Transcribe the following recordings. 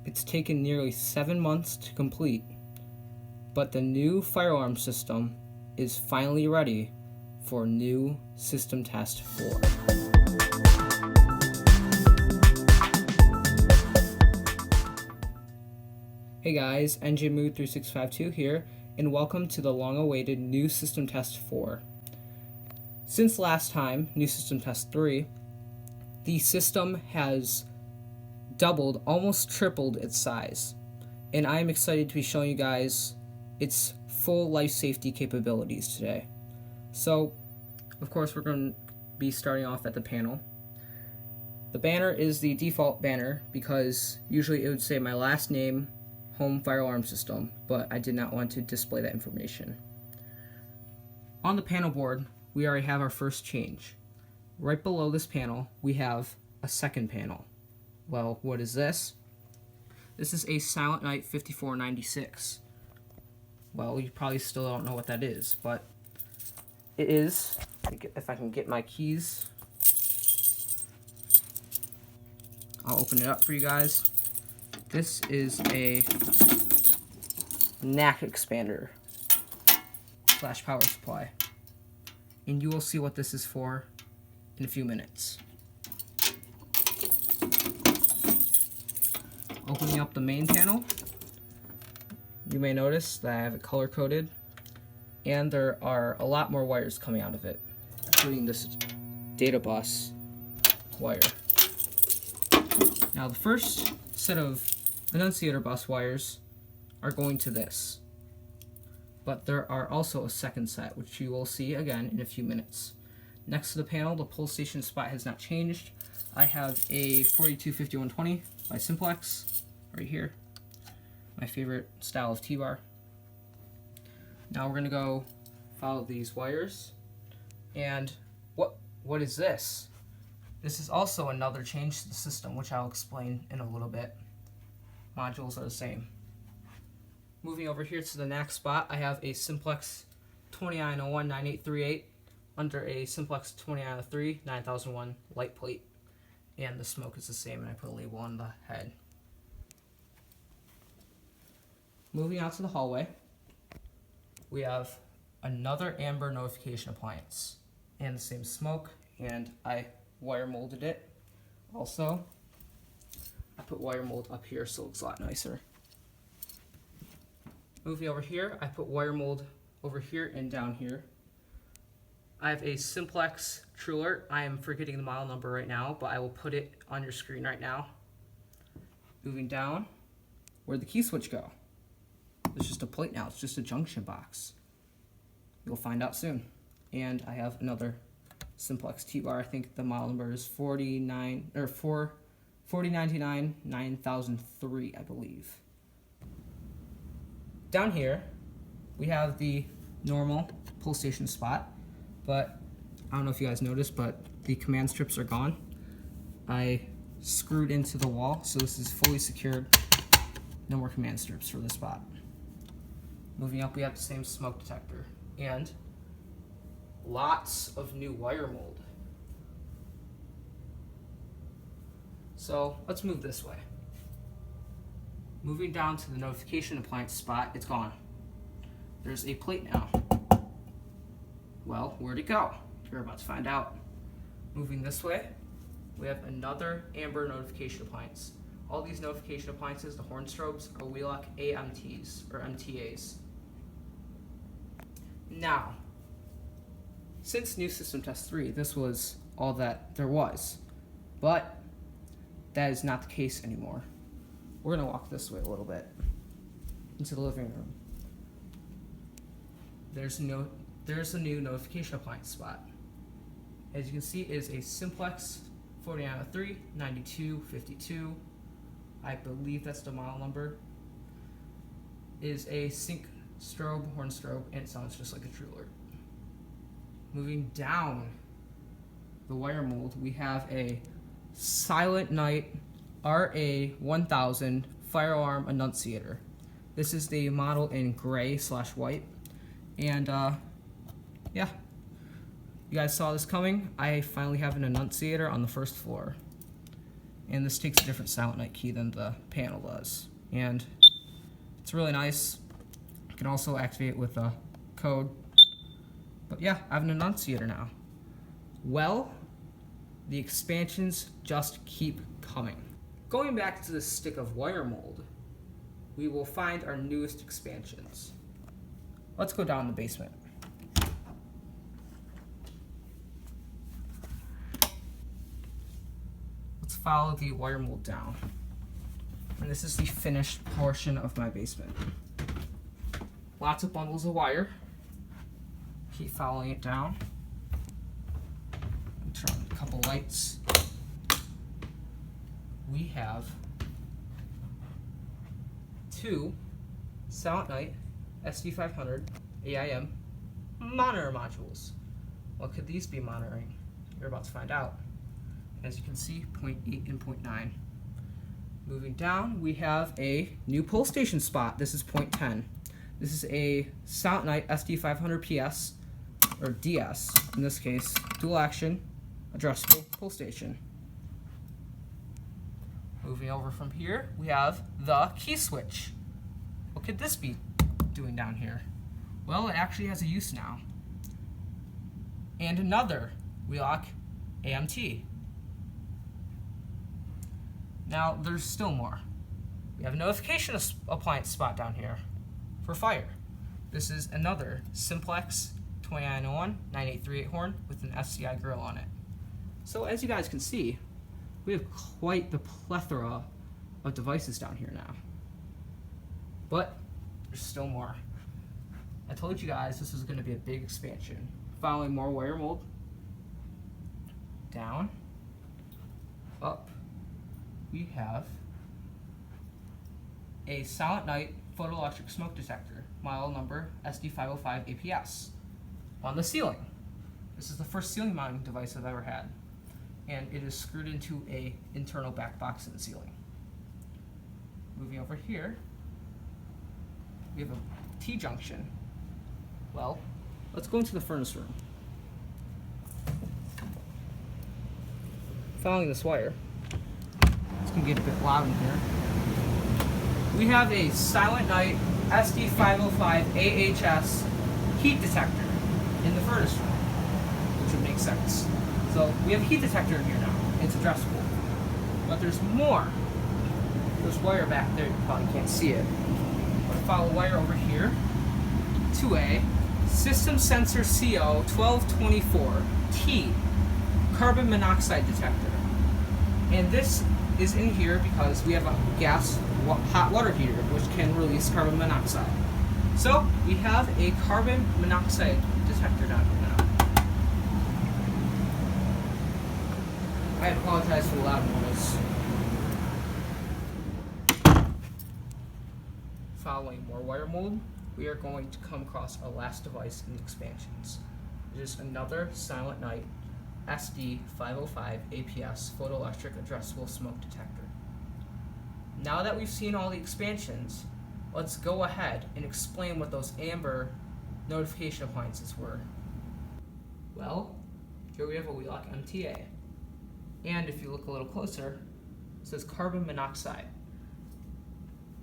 It's taken nearly 7 months to complete, but the new firearm system is finally ready for new system test 4. Hey guys, NJMood3652 here, and welcome to the long-awaited new system test 4. Since last time, new system test 3, the system has doubled, almost tripled its size, and I am excited to be showing you guys its full life safety capabilities today. So, of course, we're going to be starting off at the panel. The banner is the default banner because usually it would say my last name, home firearm system, but I did not want to display that information. On the panel board, we already have our first change. Right below this panel, we have a second panel. Well, what is this? This is a Silent Night 5496. Well, you probably still don't know what that is, but it is, if I can get my keys, I'll open it up for you guys. This is a NAC expander / power supply, and you will see what this is for in a few minutes. Opening up the main panel, you may notice that I have it color coded, and there are a lot more wires coming out of it, including this data bus wire. Now the first set of annunciator bus wires are going to this, but there are also a second set, which you will see again in a few minutes. Next to the panel, the pull station spot has not changed. I have a 425120 by Simplex right here, my favorite style of T-bar. Now we're going to go follow these wires, and what is this? This is also another change to the system, which I'll explain in a little bit. Modules are the same. Moving over here to the NAC spot, I have a Simplex 2901-9838 under a Simplex 2903-9001 light plate, and the smoke is the same, and I put a label on the head. Moving out to the hallway, we have another amber notification appliance and the same smoke, and I wire molded it. Also, I put wire mold up here so it looks a lot nicer. Moving over here, I put wire mold over here and down here. I have a Simplex True Alert. I am forgetting the model number right now, but I will put it on your screen right now. Moving down, where'd the key switch go? It's just a plate now, it's just a junction box. You'll find out soon. And I have another Simplex T-bar. I think the model number is 4099-9003, I believe. Down here, we have the normal pull station spot, but I don't know if you guys noticed, but the command strips are gone. I screwed into the wall, so this is fully secured. No more command strips for this spot. Moving up, we have the same smoke detector and lots of new wire mold. So let's move this way. Moving down to the notification appliance spot, it's gone. There's a plate now. Well, where'd it go? You're about to find out. Moving this way, we have another amber notification appliance. All these notification appliances, the horn strobes, are Wheelock AMTs or MTAs. Now, since new system test 3, this was all that there was, but that is not the case anymore. We're going to walk this way a little bit into the living room. There's a new notification appliance spot. As you can see, it is a Simplex 4903-9252. I believe that's the model number. It is a sync strobe, horn strobe, and it sounds just like a True Alert. Moving down the wire mold, we have a Silent Night RA1000 firearm annunciator. This is the model in gray / white, and yeah, you guys saw this coming. I finally have an annunciator on the first floor. and this takes a different silent night key than the panel does. And it's really nice. You can also activate it with a code. But yeah, I have an annunciator now. Well, the expansions just keep coming. Going back to the stick of wire mold, we will find our newest expansions. Let's go down the basement. Let's follow the wire mold down. And this is the finished portion of my basement. Lots of bundles of wire. Keep following it down. Turn on a couple lights. We have 2 Silent Night SD500 AIM monitor modules. What could these be monitoring? You're about to find out. As you can see, 0.8 and 0.9. Moving down, we have a new pull station spot. This is 0.10. This is a Silent Night SD500 PS, or DS, in this case, dual action, addressable pull station. Moving over from here, we have the key switch. What could this be doing down here? Well, it actually has a use now. And another Wheelock AMT. Now, there's still more. We have a notification appliance spot down here for fire. This is another Simplex 2901 9838 horn with an SCI grill on it. So as you guys can see, we have quite the plethora of devices down here now. But there's still more. I told you guys this was going to be a big expansion. Following more wire mold, down, up, we have a Silent Night photoelectric smoke detector, model number SD505 APS, on the ceiling. This is the first ceiling mounting device I've ever had, and it is screwed into a internal back box in the ceiling. Moving over here, we have a T-junction. Well, let's go into the furnace room. Following this wire, it's going to get a bit loud in here. We have a Silent Night SD505 AHS heat detector in the furnace room, which would make sense. So we have a heat detector in here now. It's addressable. But there's more. There's wire back there. You probably can't see it. But follow wire over here to a System Sensor CO 1224T carbon monoxide detector. And this is in here because we have a gas hot water heater which can release carbon monoxide. So we have a carbon monoxide detector down here now. I apologize for the loud noise. Following more wire mold, we are going to come across our last device in the expansions. It is another Silent Night SD505 APS photoelectric addressable smoke detector. Now that we've seen all the expansions, let's go ahead and explain what those amber notification appliances were. Well, here we have a Wheelock MTA. And if you look a little closer, it says carbon monoxide.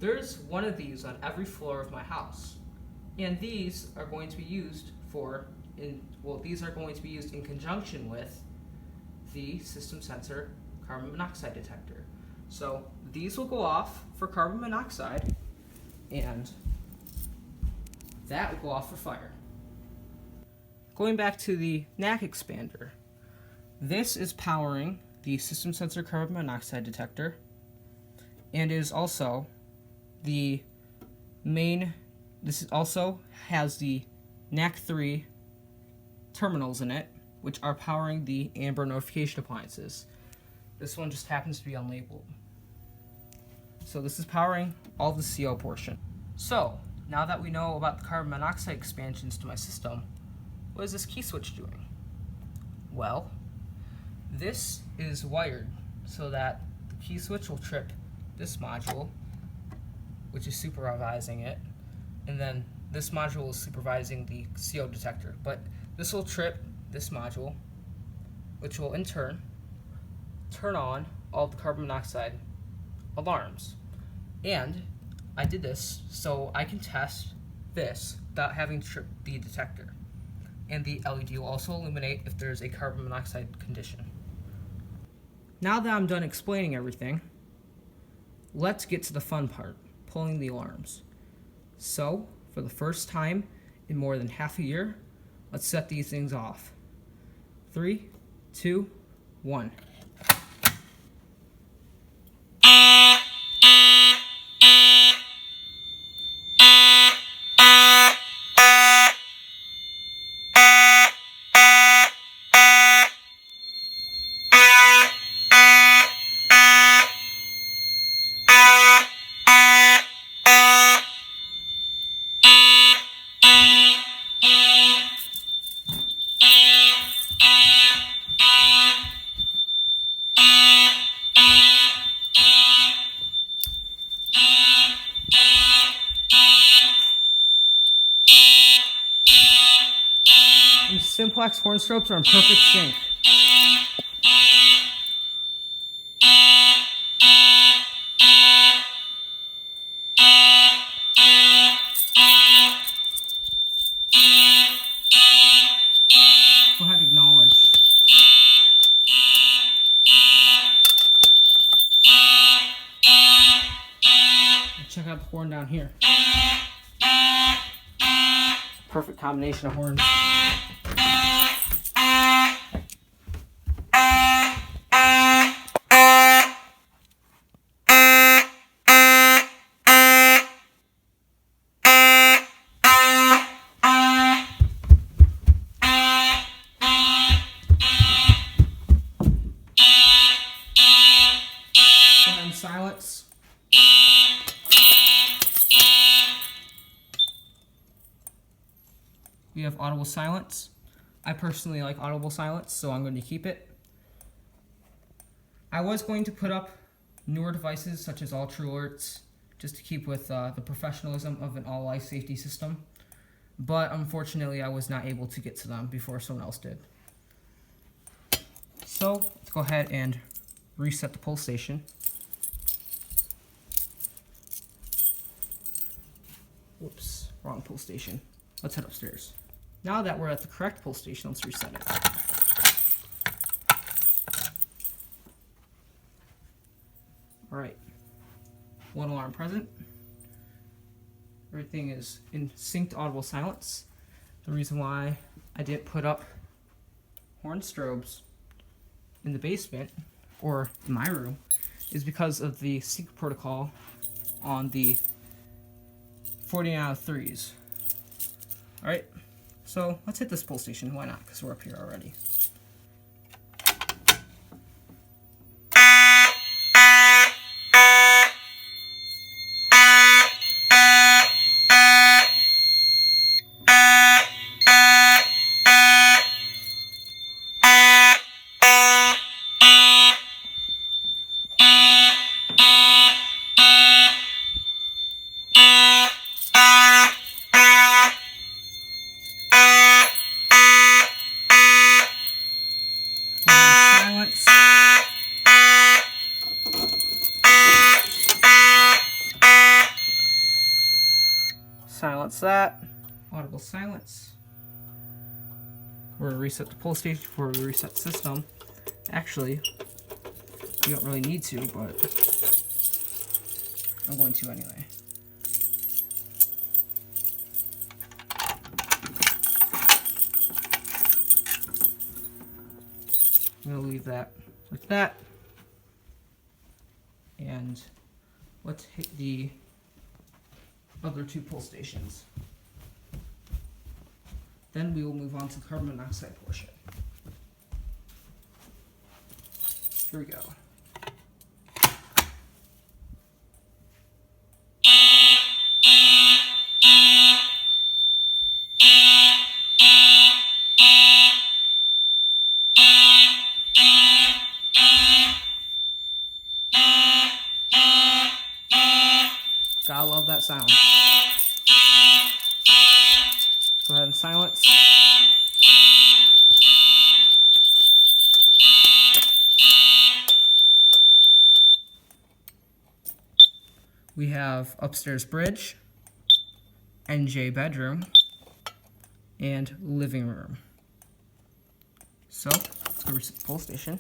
There's one of these on every floor of my house. And these are going to be used in conjunction with the system sensor carbon monoxide detector. So these will go off for carbon monoxide, and that will go off for fire. Going back to the NAC expander, this is powering the system sensor carbon monoxide detector, and it is also the main. This also has the NAC 3 terminals in it, which are powering the amber notification appliances. This one just happens to be unlabeled. So this is powering all the CO portion. So now that we know about the carbon monoxide expansions to my system, what is this key switch doing? Well, this is wired so that the key switch will trip this module, which is supervising it, and then this module is supervising the CO detector. But this will trip this module, which will in turn turn on all the carbon monoxide alarms. And I did this so I can test this without having to trip the detector. And the LED will also illuminate if there's a carbon monoxide condition. Now that I'm done explaining everything, let's get to the fun part, pulling the alarms. So, for the first time in more than half a year, let's set these things off. 3, 2, 1. These simplex horn strobes are in perfect sync. Go ahead and acknowledge. Check out the horn down here. Perfect combination of horns. And silence. We have audible silence. I personally like audible silence, so I'm going to keep it. I was going to put up newer devices such as all true alerts, just to keep with the professionalism of an all life safety system, but unfortunately I was not able to get to them before someone else did. So let's go ahead and reset the pull station. Whoops, wrong pull station. Let's head upstairs. Now that we're at the correct pull station, let's reset it. Alright, one alarm present. Everything is in synced audible silence. The reason why I didn't put up horn strobes in the basement or in my room is because of the sync protocol on the 49 out of 3s. Alright, so let's hit this pull station. Why not? Because we're up here already. Silence that. Audible silence. We're going to reset the pull station before we reset the system. Actually, you don't really need to, but I'm going to anyway. I'm going to leave that like that. And let's hit the other 2 pull stations. Then we will move on to the carbon monoxide portion. Here we go. Gotta love that sound. Go ahead and silence. We have upstairs bridge, NJ bedroom, and living room. So let's go reset the pull station.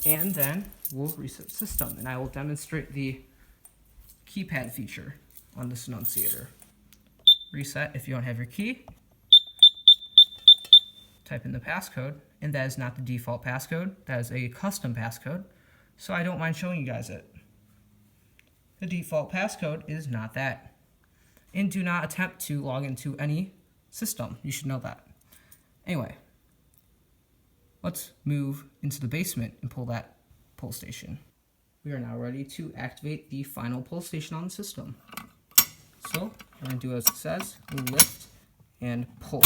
And then we'll reset the system, and I will demonstrate the keypad feature on this annunciator. Reset if you don't have your key. Type in the passcode, and that is not the default passcode. That is a custom passcode, so I don't mind showing you guys it. The default passcode is not that. And do not attempt to log into any system. You should know that. Anyway, let's move into the basement and pull that pull station. We are now ready to activate the final pull station on the system. So we're going to do as it says, lift and pull.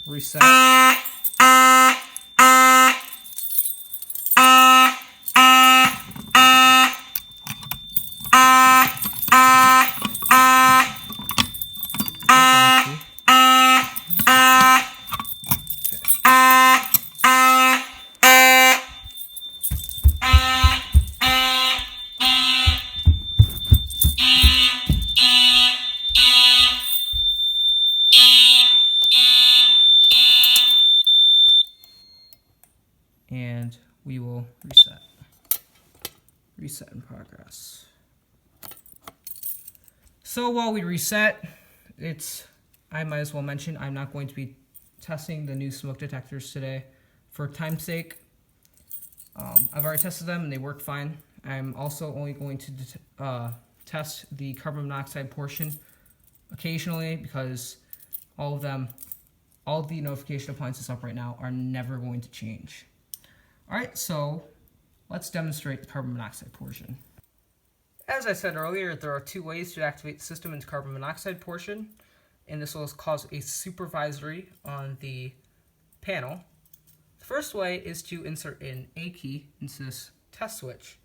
Reset. And we will reset. Reset in progress. So while we reset, I might as well mention I'm not going to be testing the new smoke detectors today for time's sake. I've already tested them and they worked fine. I'm also only going to test the carbon monoxide portion occasionally because all the notification appliances up right now are never going to change. Alright, so let's demonstrate the carbon monoxide portion. As I said earlier, there are two ways to activate the system into carbon monoxide portion, and this will cause a supervisory on the panel. The first way is to insert an A key into this test switch,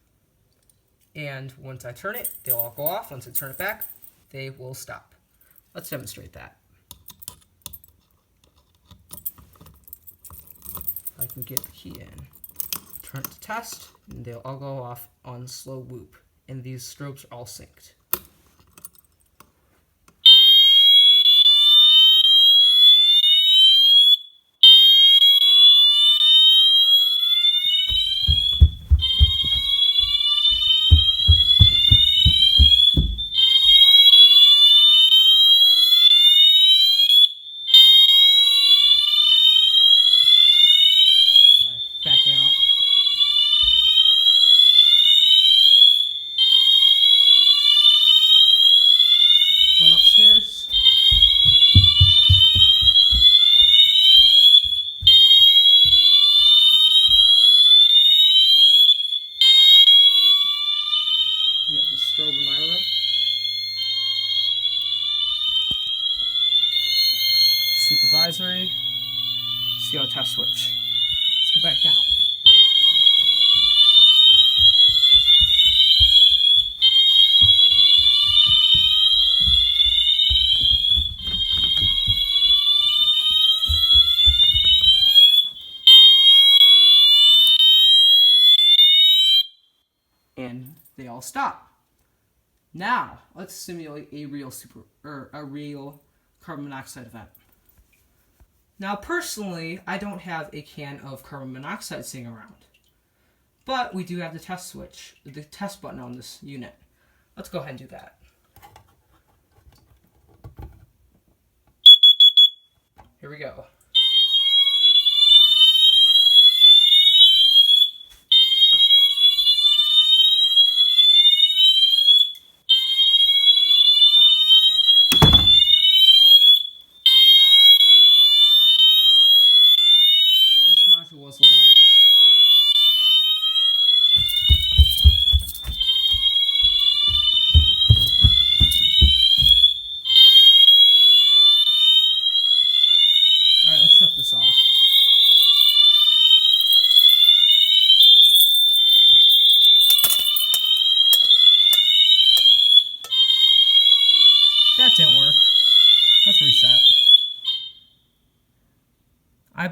and once I turn it, they'll all go off. Once I turn it back, they will stop. Let's demonstrate that. I can get the key in. Turn it to test, and they'll all go off on slow whoop, and these strobes are all synced. Backing out. Going upstairs. We have the strobe in my room. Supervisory. CO test switch. Let's go back down. And they all stop. Now, let's simulate a real carbon monoxide event. Now, personally, I don't have a can of carbon monoxide sitting around, but we do have the test switch, the test button on this unit. Let's go ahead and do that. Here we go. This module was lit up. Alright,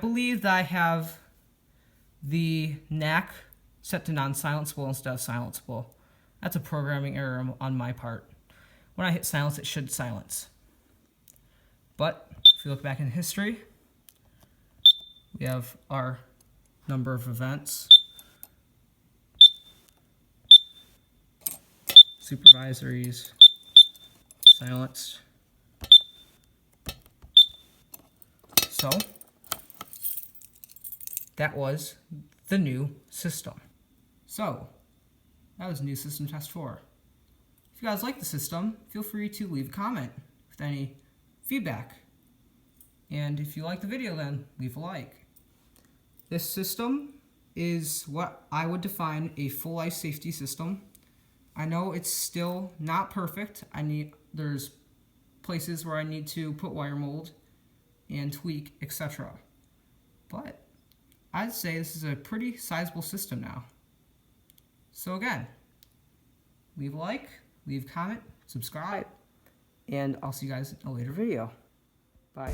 believe that I have the NAC set to non-silenceable instead of silenceable. That's a programming error on my part. When I hit silence, it should silence. But if you look back in history, we have our number of events, supervisories, silenced. So that was the new system. So that was new system test 4. If you guys like the system, feel free to leave a comment with any feedback. And if you like the video, then leave a like. This system is what I would define a full life safety system. I know it's still not perfect. There's places where I need to put wire mold and tweak, etc. But I'd say this is a pretty sizable system now. So again, leave a like, leave a comment, subscribe, and I'll see you guys in a later video. Bye.